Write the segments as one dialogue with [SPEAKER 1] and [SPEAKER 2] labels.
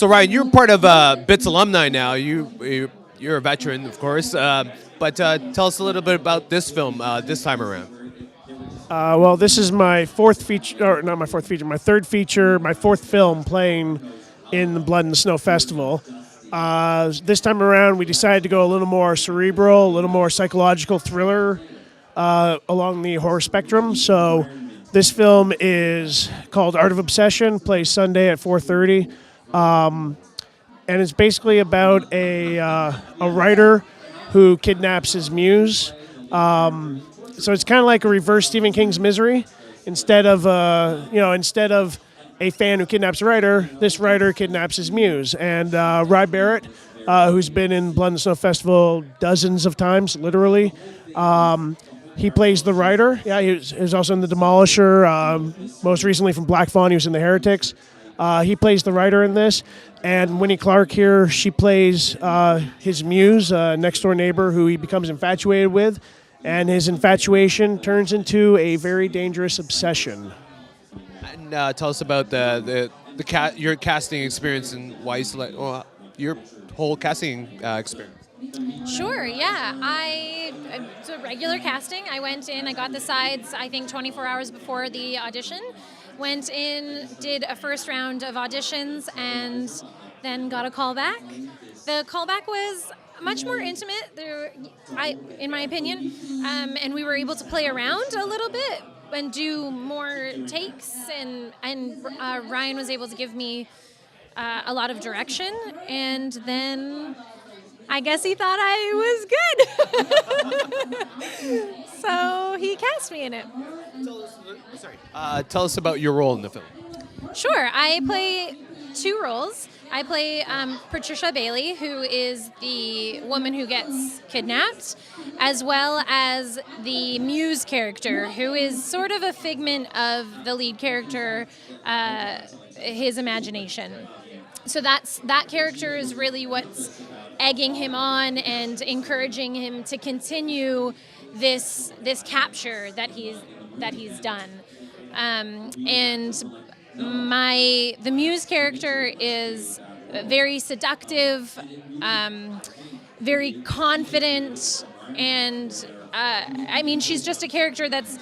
[SPEAKER 1] So Ryan, you're part of BITS alumni now. You're a veteran, of course. But tell us a little bit about this film this time around.
[SPEAKER 2] Well, this is my fourth feature, or not my fourth feature, my third feature, my fourth film playing in the Blood and the Snow Festival. This time around, we decided to go a little more cerebral, a little more psychological thriller along the horror spectrum. So this film is called Art of Obsession, plays Sunday at 4:30. And it's basically about a writer who kidnaps his muse. So it's kind of like a reverse Stephen King's Misery. Instead of a fan who kidnaps a writer, this writer kidnaps his muse. And Rye Barrett, who's been in Blood and Snow Festival dozens of times, literally, he plays the writer. Yeah, he was also in The Demolisher. Most recently from Black Fawn, he was in The Heretics. He plays the writer in this. And Winny Clarke here, she plays his muse, next-door neighbor who he becomes infatuated with. And his infatuation turns into a very dangerous obsession.
[SPEAKER 1] And tell us about your casting experience and why you select your whole casting experience.
[SPEAKER 3] Sure, yeah. It's a regular casting. I went in, I got the sides, I think 24 hours before the audition. Went in, did a first round of auditions, and then got a call back. The callback was much more intimate, in my opinion, and we were able to play around a little bit and do more takes, and Ryan was able to give me a lot of direction, and then I guess he thought I was good. So he cast me in it.
[SPEAKER 1] Tell us about your role in the film.
[SPEAKER 3] Sure. I play two roles. I play Patricia Bailey, who is the woman who gets kidnapped, as well as the Muse character, who is sort of a figment of the lead character, his imagination. So that character is really what's egging him on and encouraging him to continue this capture that he's done. And the Muse character is very seductive, very confident, and she's just a character that's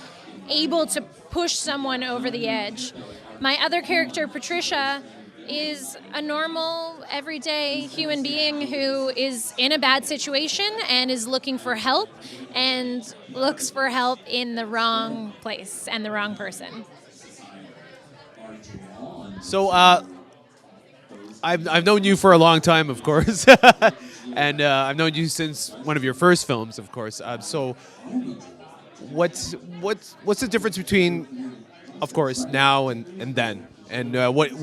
[SPEAKER 3] able to push someone over the edge. My other character, Patricia, is a normal, everyday human being who is in a bad situation and is looking for help, and looks for help in the wrong place and the wrong person.
[SPEAKER 1] So I've known you for a long time, of course, and I've known you since one of your first films, of course. So what's the difference between, of course, now and then, and what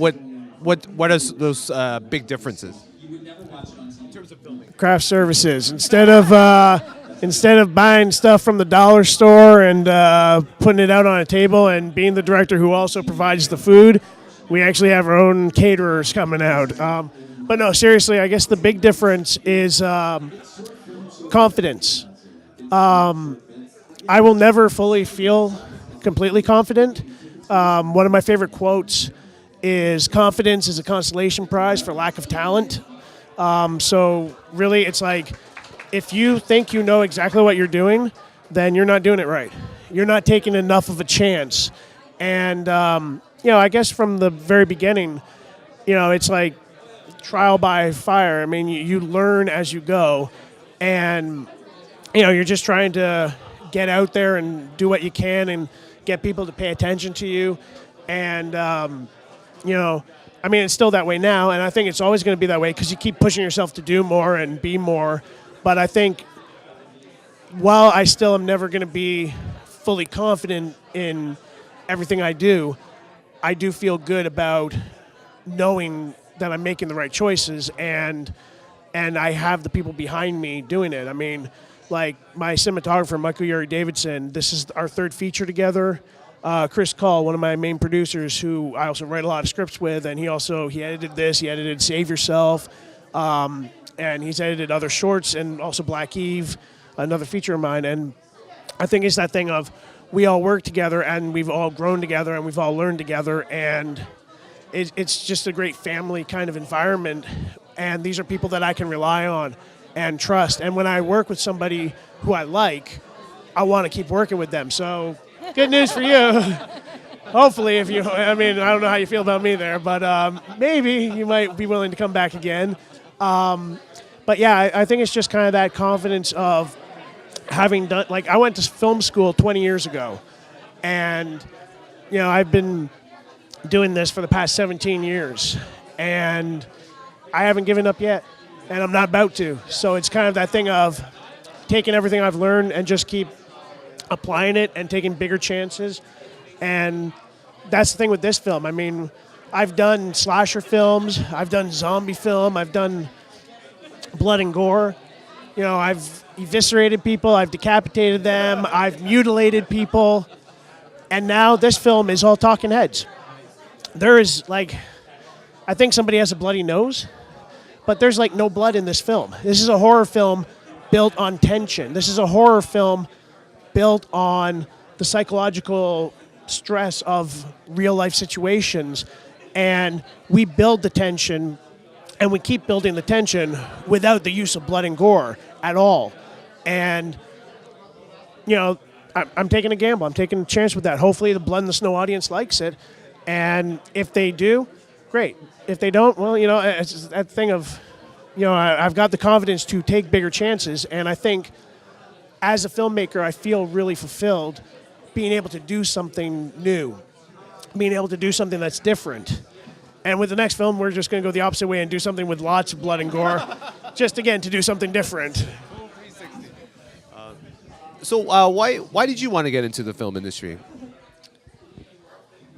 [SPEAKER 1] are those big differences in terms of filming?
[SPEAKER 2] Craft services. Instead of buying stuff from the dollar store and putting it out on a table and being the director who also provides the food, we actually have our own caterers coming out. But no, seriously, I guess the big difference is confidence. I will never fully feel completely confident. One of my favorite quotes is, "Confidence is a consolation prize for lack of talent." So really, it's like, if you think you know exactly what you're doing, then you're not doing it right. You're not taking enough of a chance. And, I guess from the very beginning, it's like trial by fire. I mean, you learn as you go. And, you're just trying to get out there and do what you can and get people to pay attention to you. And, it's still that way now, and I think it's always going to be that way because you keep pushing yourself to do more and be more. But I think while I still am never going to be fully confident in everything I do feel good about knowing that I'm making the right choices and I have the people behind me doing it. I mean, like my cinematographer, Michael Yuri Davidson, this is our third feature together. Chris Call, one of my main producers, who I also write a lot of scripts with, and he edited this. He edited Save Yourself, and he's edited other shorts, and also Black Eve, another feature of mine. And I think it's that thing of we all work together, and we've all grown together, and we've all learned together, and it's just a great family kind of environment, and these are people that I can rely on and trust. And when I work with somebody who I like, I want to keep working with them. So, good news for you. Hopefully, if you, I mean, I don't know how you feel about me there, but maybe you might be willing to come back again. But yeah, I think it's just kind of that confidence of having done, like, I went to film school 20 years ago, and, you know, I've been doing this for the past 17 years, and I haven't given up yet, and I'm not about to. So it's kind of that thing of taking everything I've learned and just keep applying it and taking bigger chances. And that's the thing with this film. I mean, I've done slasher films, I've done zombie film, I've done blood and gore. You know, I've eviscerated people, I've decapitated them, I've mutilated people, and now this film is all talking heads. There is, like, I think somebody has a bloody nose, but there's, like, no blood in this film. This is a horror film built on tension. This is a horror film built on the psychological stress of real-life situations, and we build the tension, and we keep building the tension without the use of blood and gore at all. And, you know, I'm taking a gamble. I'm taking a chance with that. Hopefully the Blood in the Snow audience likes it. And if they do, great. If they don't, well, you know, it's that thing of, you know, I've got the confidence to take bigger chances. And I think as a filmmaker, I feel really fulfilled being able to do something new, being able to do something that's different. And with the next film, we're just going to go the opposite way and do something with lots of blood and gore, just, again, to do something different.
[SPEAKER 1] So why did you want to get into the film industry?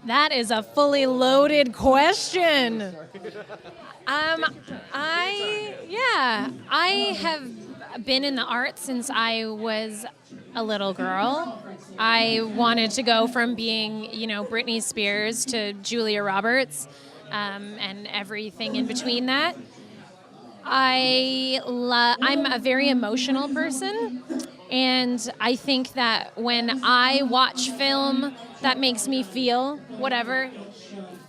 [SPEAKER 3] That is a fully loaded question. I have been in the arts since I was a little girl. I wanted to go from being, you know, Britney Spears to Julia Roberts, and everything in between that. I'm a very emotional person, and I think that when I watch film that makes me feel whatever,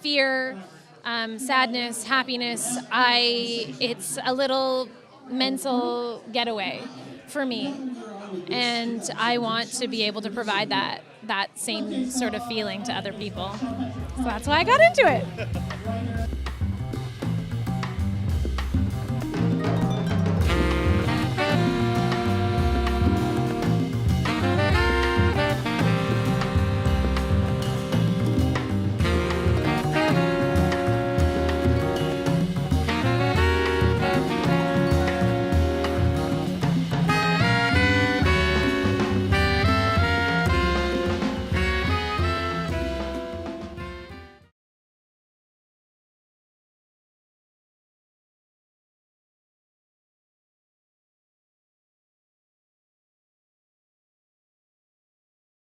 [SPEAKER 3] fear, sadness, happiness, it's a little mental getaway for me, and I want to be able to provide that same sort of feeling to other people. So that's why I got into it.